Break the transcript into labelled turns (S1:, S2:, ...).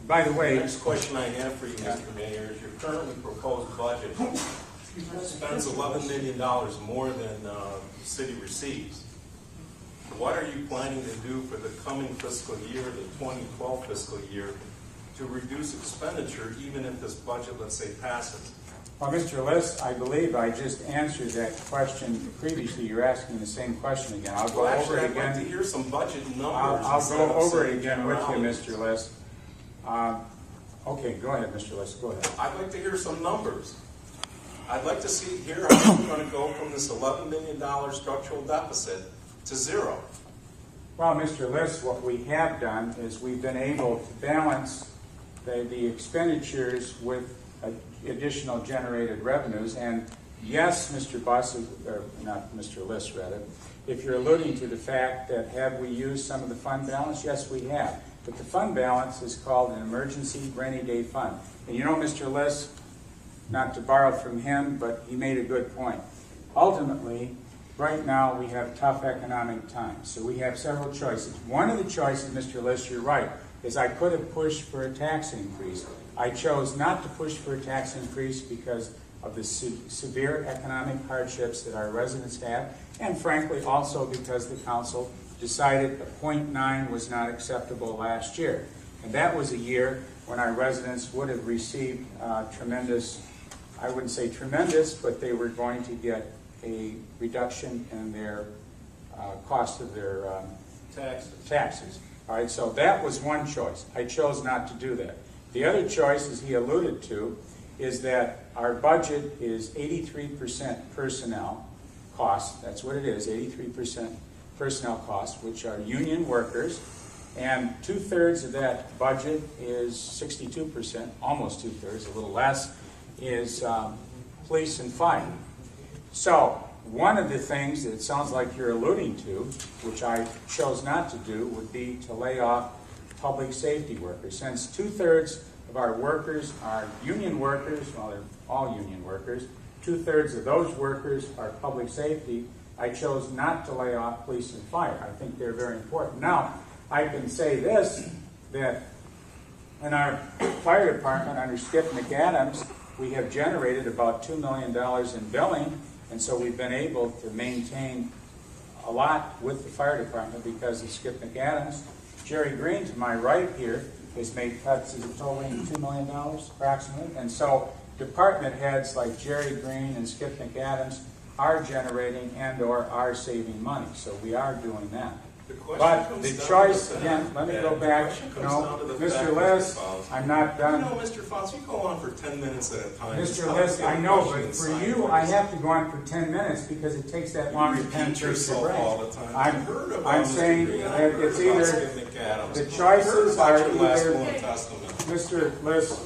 S1: By the way,
S2: The next question I have for you, Mr. Mayor, is your currently proposed budget spends $11 million more than the city receives. What are you planning to do for the coming fiscal year, the 2012 fiscal year, to reduce expenditure even if this budget, let's say, passes?
S1: well, Mr. Liss, I believe I just answered that question previously. You're asking the same question again. I'll go over it
S2: I'd like to
S1: again.
S2: hear some budget numbers.
S1: I'll
S2: instead
S1: go
S2: of
S1: over it
S2: saying
S1: again with you,
S2: generalities.
S1: Mr. Liss. Okay, go ahead, Mr. Liss. Go ahead.
S2: I'd like to hear some numbers. I'd like to hear how we're going to go from this $11 million structural deficit to zero.
S1: Well, Mr. Liss, what we have done is we've been able to balance the expenditures with additional generated revenues. And yes, Mr. Buss, or not Mr. Liss, rather, if you're alluding to the fact that have we used some of the fund balance, yes, we have. But the fund balance is called an emergency rainy day fund. And you know, Mr. Liss, not to borrow from him, but he made a good point. Ultimately, right now we have tough economic times, so we have several choices. One of the choices, Mr. Liss, you're right, is I could have pushed for a tax increase. I chose not to push for a tax increase because of the severe economic hardships that our residents have, and frankly also because the council decided a 0.9 was not acceptable last year. And that was a year when our residents would have received tremendous, I wouldn't say tremendous, but they were going to get a reduction in their cost of their taxes. All right, so that was one choice. I chose not to do that. The other choice, as he alluded to, is that our budget is 83% personnel costs. That's what it is, 83% personnel costs, which are union workers. And 2/3 of that budget is 62%, almost 2/3, a little less, is police and fire. So one of the things that it sounds like you're alluding to, which I chose not to do, would be to lay off public safety workers. Since 2/3 of our workers are union workers, well, they're all union workers, 2/3 of those workers are public safety, I chose not to lay off police and fire. I think they're very important. Now, I can say this, that in our fire department under Skip McAdams, we have generated about $2 million in billing, and so we've been able to maintain a lot with the fire department because of Skip McAdams. Jerry Green, to my right here, has made cuts totaling $2 million approximately, and so department heads like Jerry Green and Skip McAdams are generating and or are saving money, so we are doing that. But the choice, again, let me go back. No, Mr. Liss, I'm not done.
S2: You know, Mr. Fouts, you go on for 10 minutes at a time.
S1: Mr. Liss, I know, but for you, I have to go on for 10 minutes because it takes that long to penetrate the brain. I'm saying that it's either, the choices are either, Mr. Liss,